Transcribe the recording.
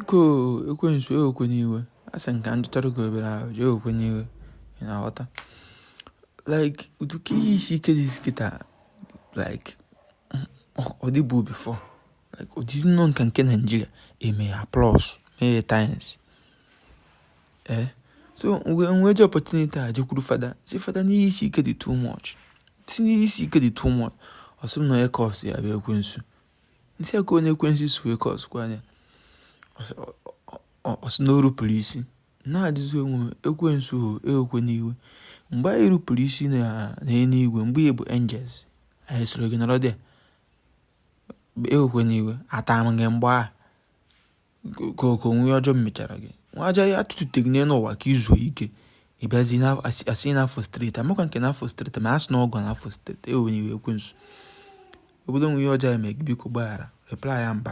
biko ekwensu ewekwana iwe. Asị nka njụtara gị obere ahụ jee ewekwana iwe. Ị na-aghọta? Like uduka ihe isi ike dị kịta like ọ dịbu before. Like odizi nnọọ nka nke Nigeria eme applause mee times. So we the opportunity a jekwuru fada. Si fada n'ihe isi ike dị too much. Si n'ihe isi ike dị too much. Ọsị m na onye cause ya bụ ekwensu. Nsi aka onye ekwensu si wee cause kwa anya. Ọsị na o rupụrụ isi. Na-ajụzi onwe m ekwensu ewekwana iwe. Mgbe anyị rupụrụ isi na eluigwe mgbe ị bụ angels anyị soro gị nọrọ there. Ewekwana iwe ata m gị mgbe a ka onwe ọjọọ mmechara gị. Nwa aja ya atụtụte gị n'elu ụwa ka izuo ike. Ị bịazi asị na frustrate. Amakwa nke na frustrate ma asị na ọgọ na frustrate. Ewekwana iwe ekwensu. Obodo nwe ihe ọjọọ eme gị biko gbaghara. Reply ya mba.